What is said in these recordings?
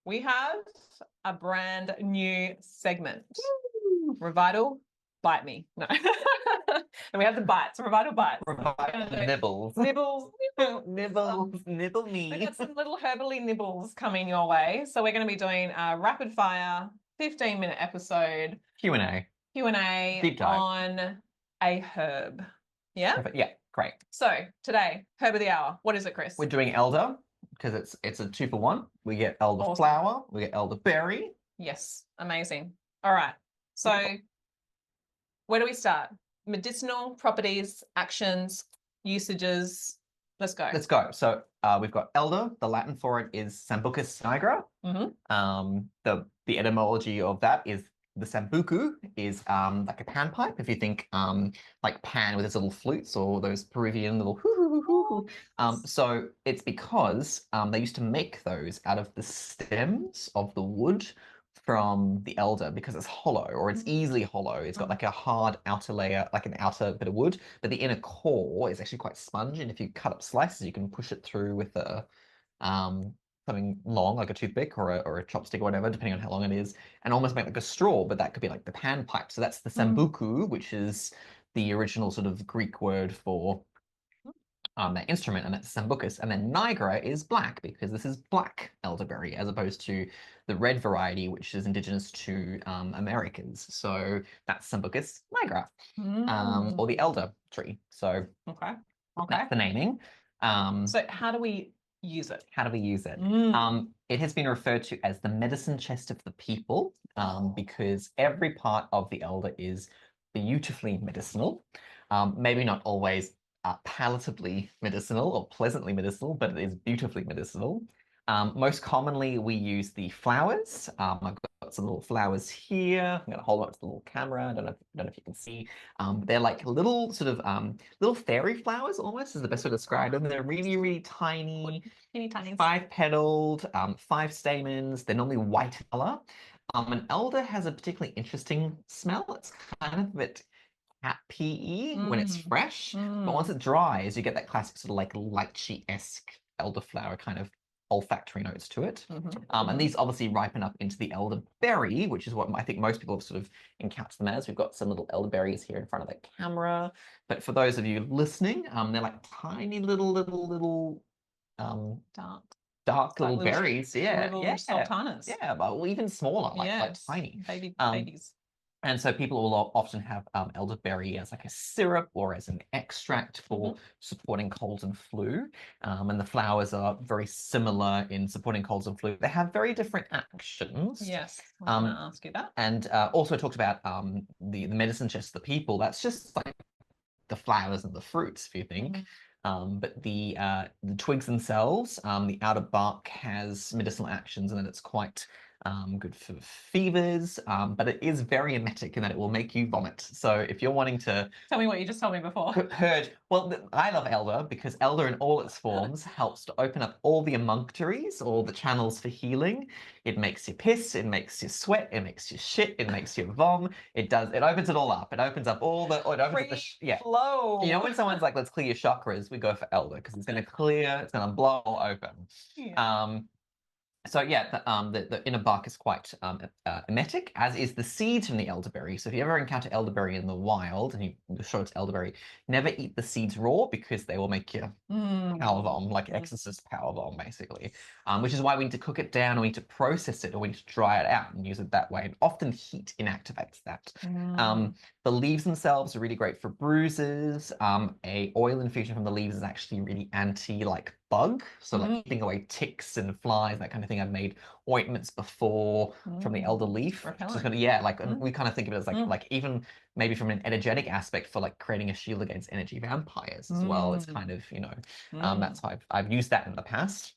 we have a brand new segment. Revital, bite me. No. And we have the bites, Revital Bites. Nibbles. Nibbles. Nibbles. Nibble me. We've got some little herbally nibbles coming your way. So we're going to be doing a rapid fire 15-minute episode. Q&A. Q&A on a herb. Yeah? Perfect. Yeah, great. So today, herb of the hour. What is it, Kris? We're doing elder because it's a 2-for-1. We get elderflower, we get elderberry. Yes, amazing. All right. So where do we start? Medicinal properties, actions, usages. Let's go. Let's go. So we've got elder. The Latin for it is Sambucus nigra. The etymology of that is the sambucu is like a panpipe. If you think like pan with its little flutes or those Peruvian little hoo. So it's because they used to make those out of the stems of the wood from the elder because it's hollow or it's easily hollow. It's got like a hard outer layer, like an outer bit of wood, but the inner core is actually quite spongy. And if you cut up slices, you can push it through with a something long, like a toothpick or a chopstick or whatever, depending on how long it is, and almost make like a straw, but that could be like the panpipe. So that's the sambucu, which is the original sort of Greek word for that instrument, and that's sambucus. And then nigra is black because this is black elderberry as opposed to the red variety, which is indigenous to Americas. So that's sambucus nigra, or the elder tree. So that's the naming. So how do we use it? How do we use it? It has been referred to as the medicine chest of the people because every part of the elder is beautifully medicinal. Maybe not always palatably medicinal or pleasantly medicinal, but it is beautifully medicinal. Most commonly, we use the flowers. I've got some little flowers here. I'm going to hold up to the little camera. I don't know if you can see. They're like little sort of little fairy flowers almost is the best way to describe them. They're really, really tiny, 5-petaled, 5 stamens. They're normally white color. An elder has a particularly interesting smell. It's kind of a bit cat pee when it's fresh, but once it dries, you get that classic sort of like lychee-esque elderflower kind of olfactory notes to it. And these obviously ripen up into the elderberry, which is what I think most people have sort of encountered them as. We've got some little elderberries here in front of the camera, but for those of you listening, they're like tiny little dark little berries. Little sultanas. Yeah, but even smaller, like tiny babies. And so people will often have elderberry as like a syrup or as an extract for supporting colds and flu. And the flowers are very similar in supporting colds and flu. They have very different actions. Yes, I was going to ask you that. And also talked about the medicine chest of the people. That's just like the flowers and the fruits, if you think. But the twigs themselves, the outer bark has medicinal actions and then it's quite good for fevers, but it is very emetic in that it will make you vomit. So if you're wanting to... Tell me what you just told me before. Well, I love elder because elder in all its forms helps to open up all the emunctories, all the channels for healing. It makes you piss, it makes you sweat, it makes you shit, it makes you vom. It opens it all up. It opens up all the... flow. You know when someone's like, let's clear your chakras, we go for elder because it's going to clear, it's going to blow all open. So yeah, the inner bark is quite emetic, as is the seeds from the elderberry. So if you ever encounter elderberry in the wild and you're sure it's elderberry, never eat the seeds raw because they will make you power vom, like exorcist power vom, basically. Which is why we need to cook it down, or we need to process it, or we need to dry it out and use it that way. And often heat inactivates that. The leaves themselves are really great for bruises. A oil infusion from the leaves is actually really like bug, so like keeping away ticks and flies, that kind of thing. I've made ointments before from the elder leaf. We kind of think of it as like even maybe from an energetic aspect for like creating a shield against energy vampires as well. It's kind of, that's how I've used that in the past.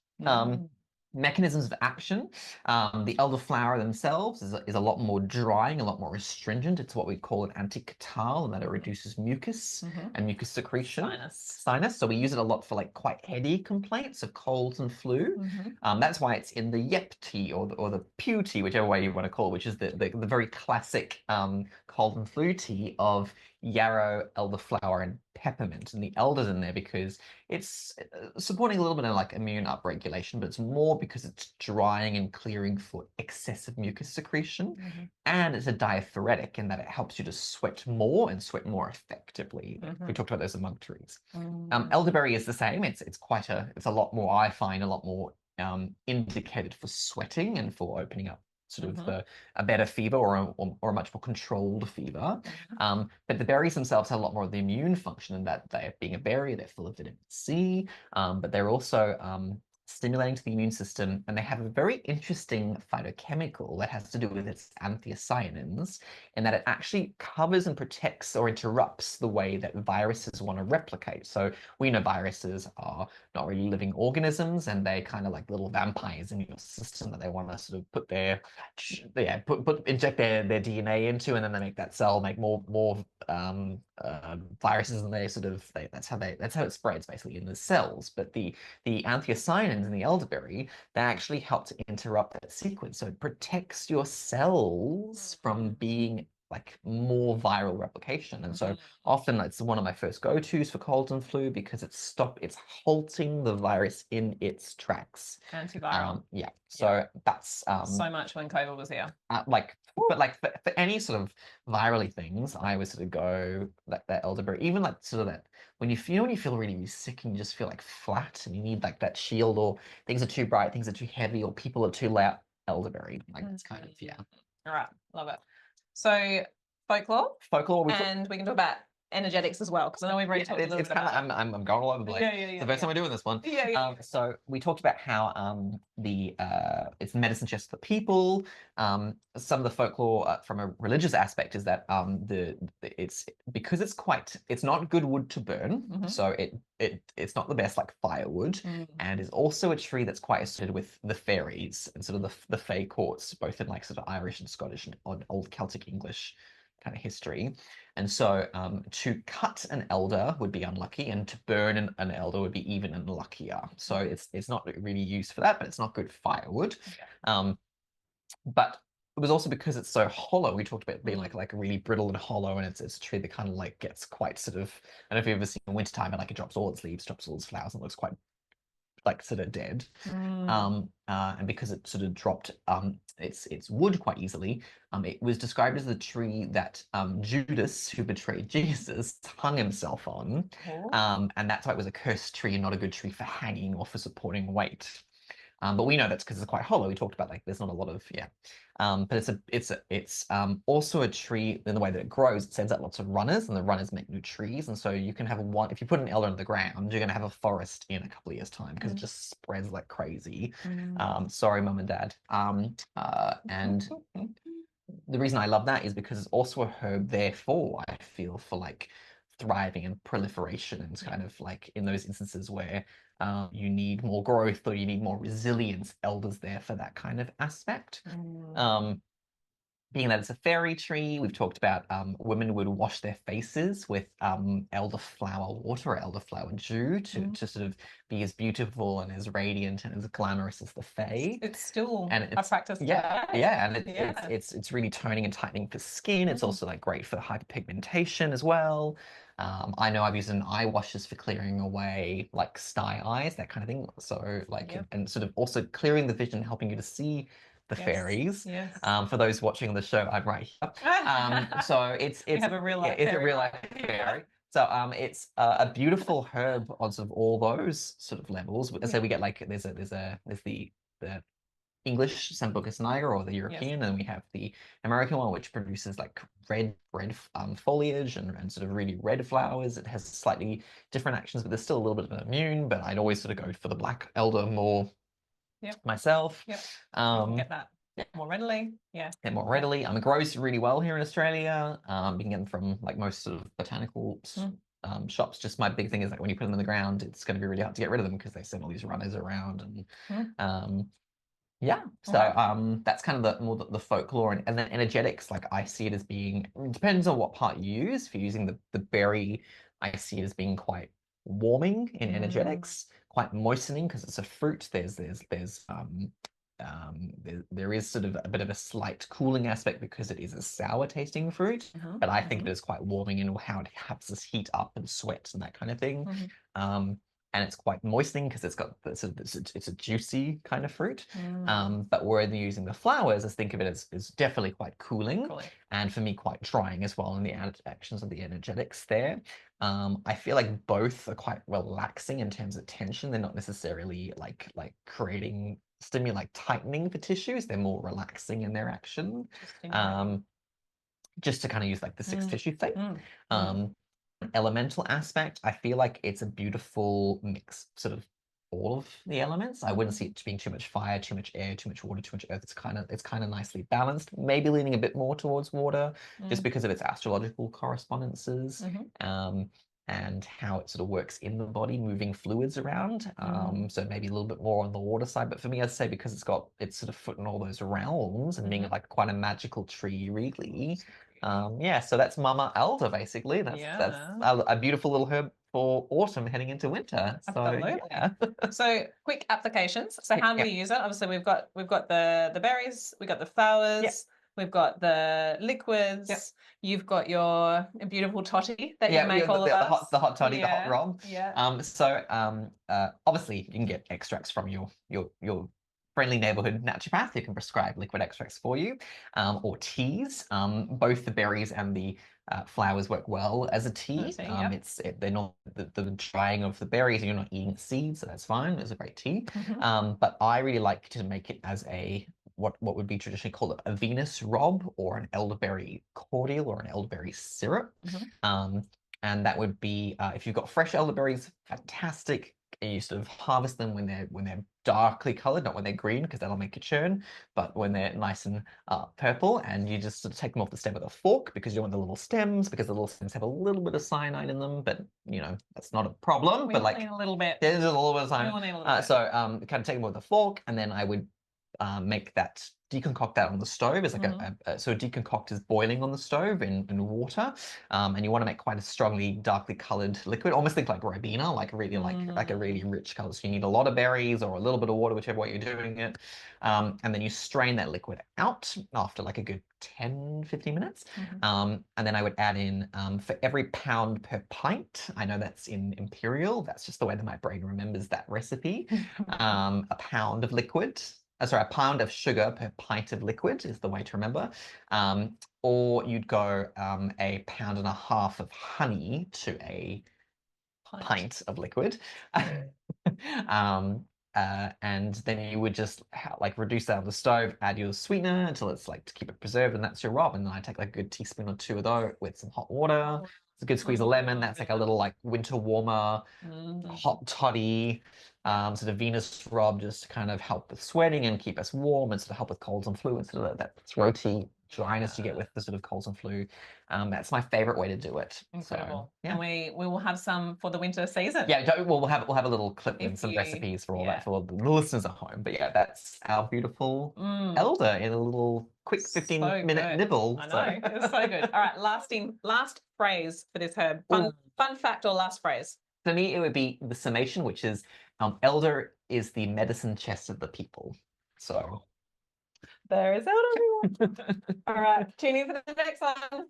Mechanisms of action. The elderflower themselves is a lot more drying, a lot more astringent. It's what we call an anti-catarrh, and that it reduces mucus and mucus secretion. Sinus. So we use it a lot for like quite heady complaints of colds and flu. That's why it's in the yep tea or the pew tea, whichever way you want to call it, which is the very classic cold and flu tea of yarrow, elderflower, and peppermint. And the elder's in there because it's supporting a little bit of like immune upregulation, but it's more because it's drying and clearing for excessive mucus secretion. And it's a diaphoretic in that it helps you to sweat more and sweat more effectively. We talked about those among trees. Elderberry is the same. It's a lot more, I find, a lot more indicated for sweating and for opening up sort of a better fever or a much more controlled fever. But the berries themselves have a lot more of the immune function in that they're being a berry, they're full of vitamin C, but they're also stimulating to the immune system, and they have a very interesting phytochemical that has to do with its anthocyanins, in that it actually covers and protects or interrupts the way that viruses want to replicate. So we know viruses are not really living organisms, and they kind of like little vampires in your system that they want to sort of put their inject their DNA into, and then they make that cell make more viruses, and that's how it spreads basically in the cells. But the anthocyanins in the elderberry, they actually help to interrupt that sequence, so it protects your cells from being like more viral replication. And so often it's one of my first go-tos for cold and flu because it's halting the virus in its tracks. Antiviral. Yeah. So that's so much when COVID was here. For any sort of virally things, I always sort of go like that elderberry, even like sort of that when you feel really, really sick and you just feel like flat and you need like that shield, or things are too bright, things are too heavy, or people are too loud, elderberry. Like it's kind of, yeah. All right, love it. So folklore, and we can talk about energetics as well, because I know we've already talked a little bit about it. I'm going all over the place. It's the first time we're doing this one. So we talked about how it's the medicine chest for people. Some of the folklore from a religious aspect is that because it's not good wood to burn, so it's not the best like firewood, and is also a tree that's quite associated with the fairies and sort of the fae courts, both in like sort of Irish and Scottish and old Celtic English kind of history. And so to cut an elder would be unlucky, and to burn an elder would be even unluckier. So it's not really used for that, but it's not good firewood. But it was also because it's so hollow. We talked about being like really brittle and hollow, and it's a tree that kind of like gets quite sort of, I don't know if you've ever seen in wintertime, and like it drops all its leaves, drops all its flowers, and looks quite like sort of dead. And because it sort of dropped its wood quite easily, it was described as the tree that Judas, who betrayed Jesus, hung himself on. And that's why it was a cursed tree and not a good tree for hanging or for supporting weight. But we know that's because it's quite hollow. We talked about like there's not a lot of but it's also a tree in the way that it grows. It sends out lots of runners, and the runners make new trees. And so you can have if you put an elder in the ground, you're going to have a forest in a couple of years' time because it just spreads like crazy. Sorry, mum and dad. And the reason I love that is because it's also a herb. Therefore, I feel for like thriving and proliferation, and it's kind of like in those instances where you need more growth or you need more resilience, elder's there for that kind of aspect. Being that it's a fairy tree, we've talked about women would wash their faces with elderflower water or elderflower dew to sort of be as beautiful and as radiant and as glamorous as the fae. It's still a practice. And it's really toning and tightening for skin. It's also like great for hyperpigmentation as well. I know I've used an eye washes for clearing away like sty eyes, that kind of thing. So like and sort of also clearing the vision, helping you to see the fairies. For those watching the show, I'm right here. So it's have a real life fairy. So it's a beautiful herb on sort of all those sort of levels. So we get like there's the English Sambucus niger, or the European, and we have the American one, which produces like red foliage and sort of really red flowers. It has slightly different actions, but there's still a little bit of an immune. But I'd always sort of go for the black elder more myself. Get that more readily. Get more readily. It grows really well here in Australia. You can get them from like most sort of botanical shops. Just my big thing is like when you put them in the ground, it's going to be really hard to get rid of them because they send all these runners around and that's kind of the folklore, and then energetics. Like I see it as being, it depends on what part you use. If you're using the berry, I see it as being quite warming in energetics, quite moistening because it's a fruit. There's there is sort of a bit of a slight cooling aspect because it is a sour tasting fruit, but I think it is quite warming in how it helps us heat up and sweat and that kind of thing. And it's quite moistening because it's got it's a juicy kind of fruit. But when you're using the flowers, I think of it as definitely quite cooling, and for me quite drying as well in the actions of the energetics there. I feel like both are quite relaxing in terms of tension. They're not necessarily like creating like tightening for tissues. They're more relaxing in their action. Just to kind of use like the six tissue thing. Elemental aspect, I feel like it's a beautiful mix, sort of all of the elements. I wouldn't see it being too much fire, too much air, too much water, too much earth. It's kind of nicely balanced, maybe leaning a bit more towards water, just because of its astrological correspondences. And how it sort of works in the body, moving fluids around. So maybe a little bit more on the water side. But for me, I'd say because it's got its sort of foot in all those realms and being like quite a magical tree, really. Yeah, so that's Mama Elder, basically. That's a beautiful little herb for autumn heading into winter. Absolutely. So, yeah. So quick applications. So how do we use it? Obviously, we've got the berries, we've got the flowers. We've got the liquids. You've got your beautiful toddy that you make all of us. The hot toddy, the hot rob. Yeah. Obviously you can get extracts from your friendly neighborhood naturopath who can prescribe liquid extracts for you, or teas. Both the berries and the flowers work well as a tea. They're not the drying of the berries, and you're not eating the seeds, so that's fine. It's a great tea. But I really like to make it as a what would be traditionally called a Venus rob, or an elderberry cordial, or an elderberry syrup. And that would be if you've got fresh elderberries, fantastic. You sort of harvest them when they're darkly colored, not when they're green, because that'll make you churn, but when they're nice and purple, and you just sort of take them off the stem with a fork, because you want the little stems, because the little stems have a little bit of cyanide in them, but you know, that's not a problem. But like a little bit. There's a little bit of cyanide. So kind of take them with a fork, and then I would deconcoct that on the stove. It's like so deconcoct is boiling on the stove in water, and you want to make quite a strongly darkly colored liquid. Almost think like Ribena, like really like a really rich color. So you need a lot of berries or a little bit of water, whichever way you're doing it, and then you strain that liquid out after like a good 10-15 minutes. And then I would add in, for every pound per pint, I know that's in imperial, that's just the way that my brain remembers that recipe, a pound of liquid. Sorry, a pound of sugar per pint of liquid is the way to remember. Or you'd go a pound and a half of honey to a pint of liquid. And then you would just like reduce that on the stove, add your sweetener until it's like to keep it preserved, and that's your rob. And then I take like a good teaspoon or two of those with some hot water. It's a good squeeze of lemon. That's like a little like winter warmer, hot toddy, sort of Venus rob, just to kind of help with sweating and keep us warm, and sort of help with colds and flu, and sort of that throaty dryness you get with the sort of colds and flu. That's my favorite way to do it. Incredible. So, yeah. And we will have some for the winter season. Yeah, we'll have a little clip and some recipes for all that for the listeners at home. But yeah, that's our beautiful elder in a little quick 15-minute nibble. I know, it's so good. All right, last phrase for this herb. Fun fact or last phrase? For me, it would be the summation, which is elder is the medicine chest of the people. So there is elder, everyone. All right, tune in for the next one.